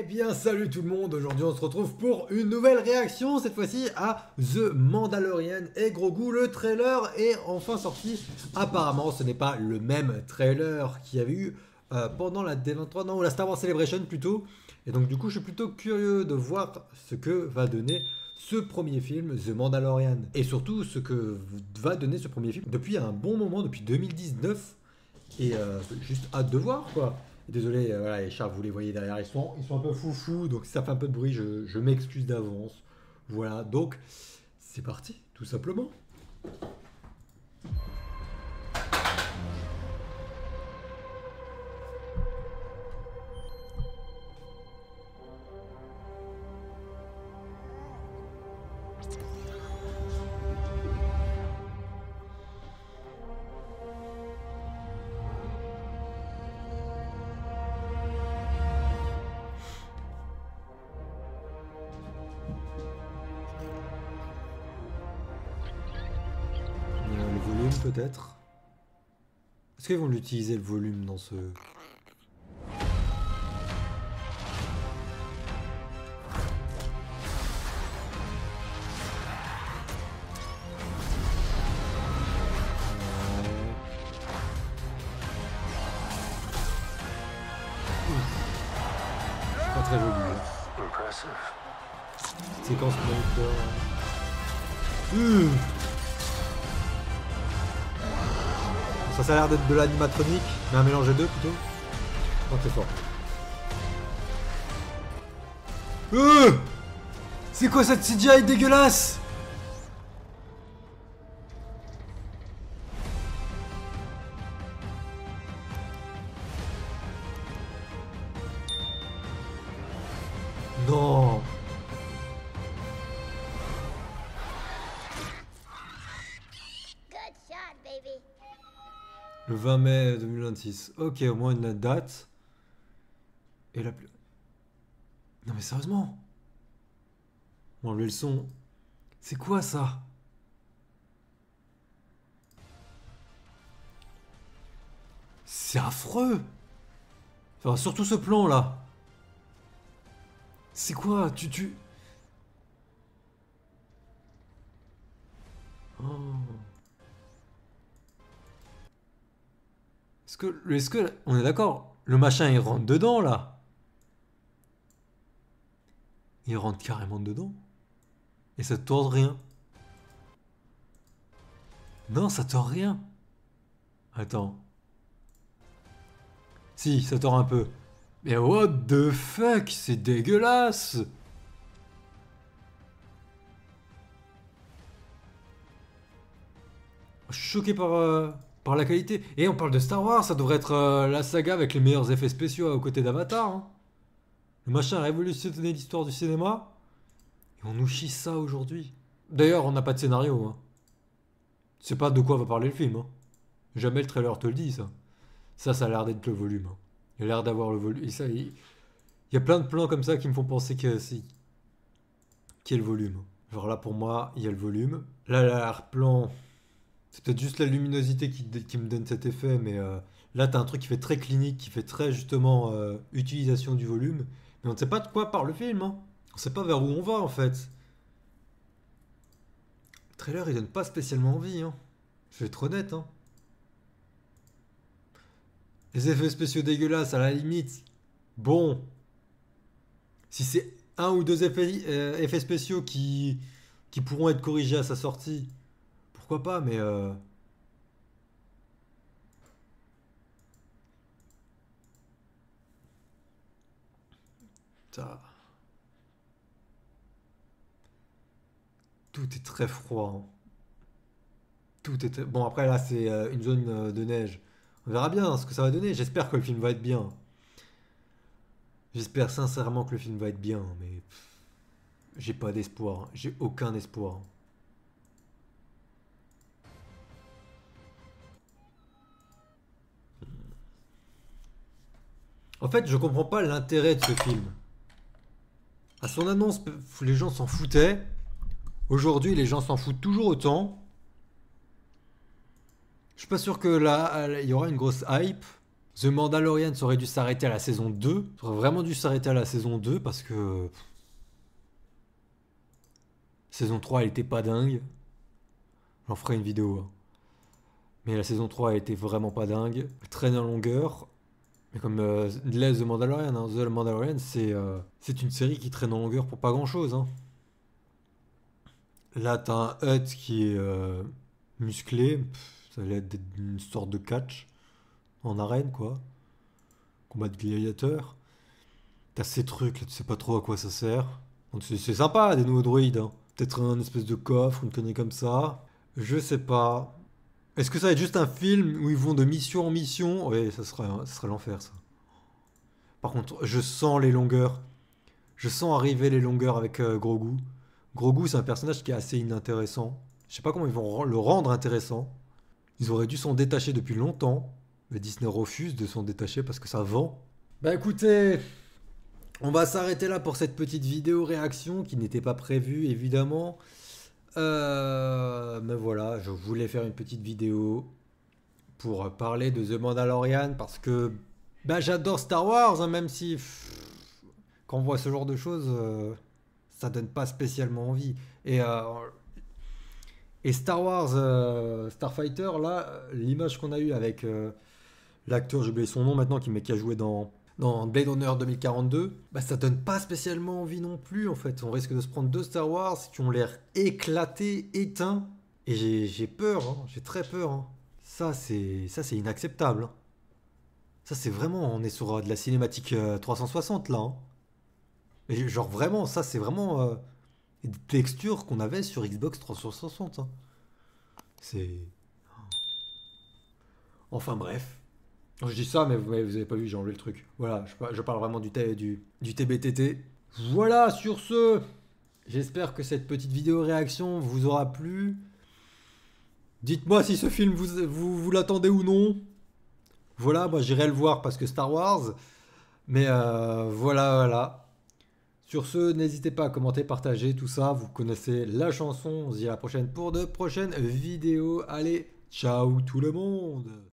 Eh bien salut tout le monde, aujourd'hui on se retrouve pour une nouvelle réaction, cette fois-ci à The Mandalorian. Et Grogu, le trailer est enfin sorti. Apparemment ce n'est pas le même trailer qu'il y avait eu pendant la D23, non, ou la Star Wars Celebration plutôt. Et donc du coup je suis plutôt curieux de voir ce que va donner ce premier film, The Mandalorian. Et surtout ce que va donner ce premier film depuis un bon moment, depuis 2019. Et juste hâte de voir quoi. Désolé, voilà, les chats, vous les voyez derrière, ils sont un peu foufous, donc si ça fait un peu de bruit, je m'excuse d'avance. Voilà, donc c'est parti, tout simplement. Le volume peut-être. Est-ce qu'ils vont l'utiliser le volume dans ce... Pas très joli. Séquence moniteur. Ça a l'air d'être de l'animatronique, mais un mélange des deux plutôt. Oh, c'est fort. C'est quoi cette CGI dégueulasse? Non. Le 20 mai 2026. Ok, au moins une date. Et la plus... Non mais sérieusement. On va enlever le son. C'est quoi ça? C'est affreux. Enfin, surtout ce plan là. C'est quoi? Oh. Est-ce que... On est d'accord? Le machin il rentre dedans là. Il rentre carrément dedans. Et ça tord rien. Non, ça tord rien. Attends. Si, ça tord un peu. Mais what the fuck? C'est dégueulasse. Je suis choqué par la qualité. Et on parle de Star Wars, ça devrait être la saga avec les meilleurs effets spéciaux aux côtés d'Avatar. Hein. Le machin a révolutionné l'histoire du cinéma. Et on nous chie ça aujourd'hui. D'ailleurs, on n'a pas de scénario. Hein. C'est pas de quoi va parler le film. Hein. Jamais le trailer te le dit, ça. Ça a l'air d'être le volume. Hein. Il a l'air d'avoir le volume. Et ça, il y a plein de plans comme ça qui me font penser qu'il y a le volume. Genre là, pour moi, il y a le volume. Là, l'arrière-plan... C'est peut-être juste la luminosité qui me donne cet effet, mais là, t'as un truc qui fait très clinique, qui fait très, justement, utilisation du volume. Mais on ne sait pas de quoi parle le film. Hein. On ne sait pas vers où on va, en fait. Le trailer, il donne pas spécialement envie. Hein. Je vais être honnête. Hein. Les effets spéciaux dégueulasses, à la limite. Bon. Si c'est un ou deux effets spéciaux qui pourront être corrigés à sa sortie, pourquoi pas, mais... Ça... Tout est très froid. Hein. Tout est très... Bon, après, là, c'est une zone de neige. On verra bien ce que ça va donner. J'espère que le film va être bien. J'espère sincèrement que le film va être bien, mais... J'ai pas d'espoir. Hein. J'ai aucun espoir. En fait, je comprends pas l'intérêt de ce film. À son annonce, les gens s'en foutaient. Aujourd'hui, les gens s'en foutent toujours autant. Je suis pas sûr que là, il y aura une grosse hype. The Mandalorian, ça aurait dû s'arrêter à la saison 2. Ça aurait vraiment dû s'arrêter à la saison 2 parce que... Saison 3, elle était pas dingue. J'en ferai une vidéo, hein. Mais la saison 3 a été vraiment pas dingue. Elle traîne en longueur. Mais comme l'est The Mandalorian, hein. The Mandalorian, c'est une série qui traîne en longueur pour pas grand chose, hein. Là, t'as un Hutt qui est musclé. Ça va être une sorte de catch en arène, quoi. Combat de gladiateurs. T'as ces trucs, là, tu sais pas trop à quoi ça sert. Donc c'est sympa, des nouveaux droïdes, hein. Peut-être un espèce de coffre, une connerie comme ça. Je sais pas. Est-ce que ça va être juste un film où ils vont de mission en mission? Oui, ça serait l'enfer, ça. Par contre, je sens les longueurs. Je sens arriver les longueurs avec Grogu. Grogu, c'est un personnage qui est assez inintéressant. Je sais pas comment ils vont le rendre intéressant. Ils auraient dû s'en détacher depuis longtemps. Mais Disney refuse de s'en détacher parce que ça vend. Bah écoutez, on va s'arrêter là pour cette petite vidéo réaction qui n'était pas prévue évidemment. Mais voilà, je voulais faire une petite vidéo pour parler de The Mandalorian parce que bah, j'adore Star Wars, hein, même si quand on voit ce genre de choses, ça donne pas spécialement envie. Et Star Wars Starfighter, là, l'image qu'on a eue avec l'acteur, j'ai oublié son nom maintenant, qui a joué dans Blade Runner 2042, bah ça donne pas spécialement envie non plus en fait. On risque de se prendre deux Star Wars qui ont l'air éclatés, éteints. Et j'ai peur, hein, j'ai très peur, hein. Ça c'est inacceptable, hein. Ça c'est vraiment, on est sur de la cinématique 360 là, hein. Et genre vraiment, ça c'est vraiment des textures qu'on avait sur Xbox 360, hein. C'est... Enfin bref. Je dis ça, mais vous avez pas vu, j'ai enlevé le truc. Voilà, je parle vraiment du TBTT. Voilà, sur ce, j'espère que cette petite vidéo réaction vous aura plu. Dites-moi si ce film vous l'attendez ou non. Voilà, moi j'irai le voir parce que Star Wars. Mais voilà. Sur ce, n'hésitez pas à commenter, partager, tout ça. Vous connaissez la chanson. On se dit à la prochaine pour de prochaines vidéos. Allez, ciao tout le monde!